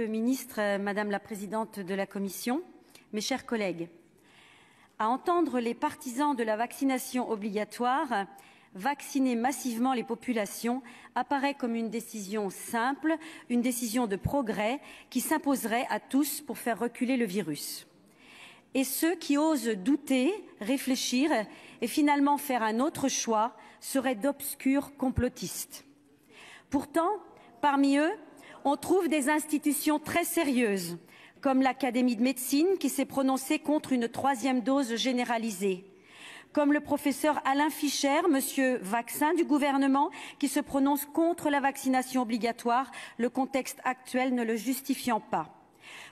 le ministre, Madame la Présidente de la Commission, mes chers collègues, à entendre les partisans de la vaccination obligatoire, vacciner massivement les populations apparaît comme une décision simple, une décision de progrès qui s'imposerait à tous pour faire reculer le virus. Et ceux qui osent douter, réfléchir et finalement faire un autre choix seraient d'obscurs complotistes. Pourtant, parmi eux, on trouve des institutions très sérieuses, comme l'Académie de médecine qui s'est prononcée contre une 3e dose généralisée, comme le professeur Alain Fischer, monsieur vaccin du gouvernement, qui se prononce contre la vaccination obligatoire, le contexte actuel ne le justifiant pas.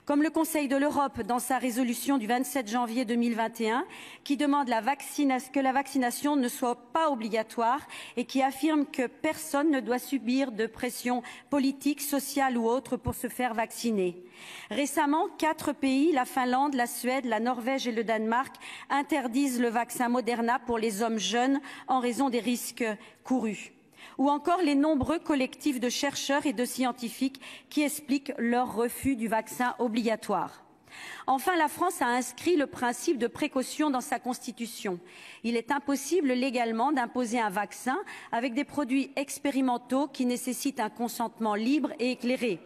Comme le Conseil de l'Europe dans sa résolution du 27 janvier 2021 qui demande que la vaccination ne soit pas obligatoire et qui affirme que personne ne doit subir de pression politique, sociale ou autre pour se faire vacciner. Récemment, 4 pays, la Finlande, la Suède, la Norvège et le Danemark, interdisent le vaccin Moderna pour les hommes jeunes en raison des risques courus. Ou encore les nombreux collectifs de chercheurs et de scientifiques qui expliquent leur refus du vaccin obligatoire. Enfin, la France a inscrit le principe de précaution dans sa Constitution. Il est impossible légalement d'imposer un vaccin avec des produits expérimentaux qui nécessitent un consentement libre et éclairé.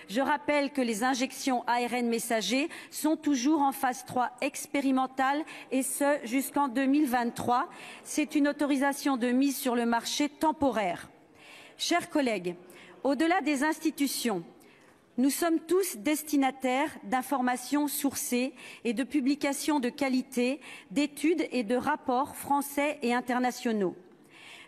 Je rappelle que les injections ARN messager sont toujours en phase 3 expérimentale et ce jusqu'en 2023. C'est une autorisation de mise sur le marché temporaire. Chers collègues, au-delà des institutions, nous sommes tous destinataires d'informations sourcées et de publications de qualité, d'études et de rapports français et internationaux.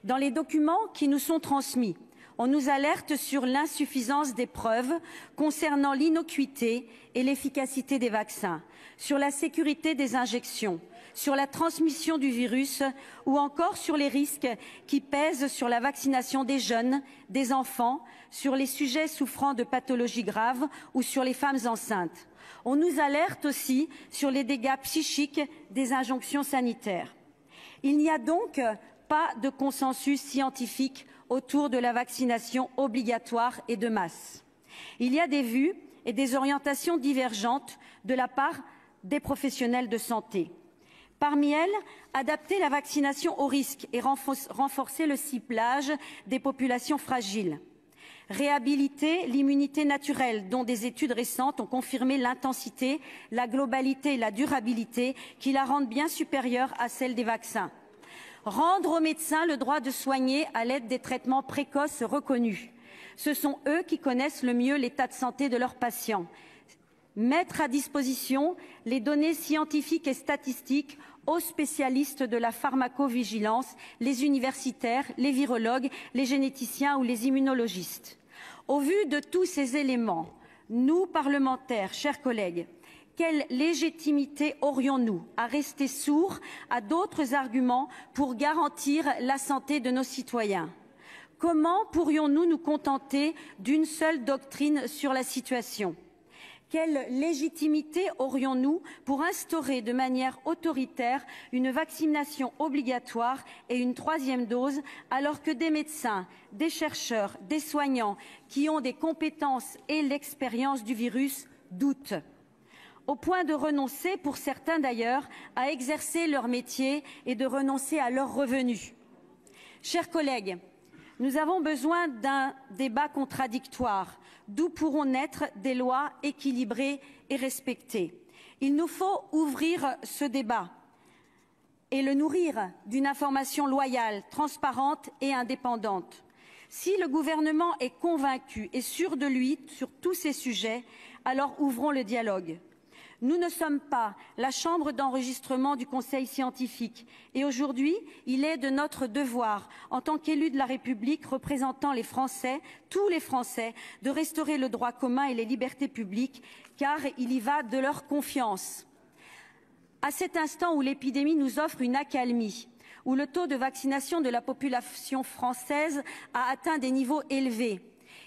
Dans les documents qui nous sont transmis, on nous alerte sur l'insuffisance des preuves concernant l'innocuité et l'efficacité des vaccins, sur la sécurité des injections, sur la transmission du virus ou encore sur les risques qui pèsent sur la vaccination des jeunes, des enfants, sur les sujets souffrant de pathologies graves ou sur les femmes enceintes. On nous alerte aussi sur les dégâts psychiques des injonctions sanitaires. Il n'y a donc pas de consensus scientifique autour de la vaccination obligatoire et de masse. Il y a des vues et des orientations divergentes de la part des professionnels de santé. Parmi elles, adapter la vaccination aux risques et renforcer le ciblage des populations fragiles. Réhabiliter l'immunité naturelle dont des études récentes ont confirmé l'intensité, la globalité et la durabilité qui la rendent bien supérieure à celle des vaccins. Rendre aux médecins le droit de soigner à l'aide des traitements précoces reconnus. Ce sont eux qui connaissent le mieux l'état de santé de leurs patients. Mettre à disposition les données scientifiques et statistiques aux spécialistes de la pharmacovigilance, les universitaires, les virologues, les généticiens ou les immunologistes. Au vu de tous ces éléments, nous, parlementaires, chers collègues, quelle légitimité aurions-nous à rester sourds à d'autres arguments pour garantir la santé de nos citoyens? Comment pourrions-nous nous contenter d'une seule doctrine sur la situation? Quelle légitimité aurions-nous pour instaurer de manière autoritaire une vaccination obligatoire et une 3e dose alors que des médecins, des chercheurs, des soignants qui ont des compétences et l'expérience du virus doutent? Au point de renoncer, pour certains d'ailleurs, à exercer leur métier et de renoncer à leurs revenus. Chers collègues, nous avons besoin d'un débat contradictoire, d'où pourront naître des lois équilibrées et respectées. Il nous faut ouvrir ce débat et le nourrir d'une information loyale, transparente et indépendante. Si le gouvernement est convaincu et sûr de lui sur tous ces sujets, alors ouvrons le dialogue. Nous ne sommes pas la chambre d'enregistrement du Conseil scientifique et aujourd'hui, il est de notre devoir, en tant qu'élus de la République représentant les Français, tous les Français, de restaurer le droit commun et les libertés publiques, car il y va de leur confiance. À cet instant où l'épidémie nous offre une accalmie, où le taux de vaccination de la population française a atteint des niveaux élevés,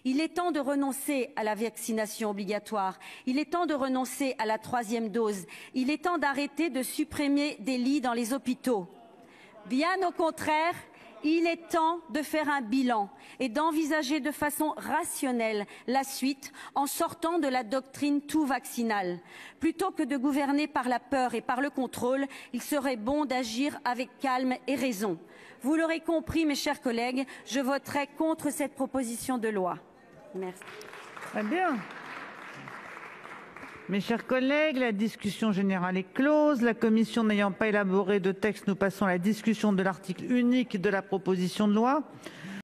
il est temps de renoncer à la vaccination obligatoire. Il est temps de renoncer à la 3e dose. Il est temps d'arrêter de supprimer des lits dans les hôpitaux. Bien au contraire, Il est temps de faire un bilan et d'envisager de façon rationnelle la suite en sortant de la doctrine tout vaccinale. Plutôt que de gouverner par la peur et par le contrôle, il serait bon d'agir avec calme et raison. Vous l'aurez compris, mes chers collègues, je voterai contre cette proposition de loi. Merci. Très bien. Mes chers collègues, la discussion générale est close. La commission n'ayant pas élaboré de texte, nous passons à la discussion de l'article unique de la proposition de loi.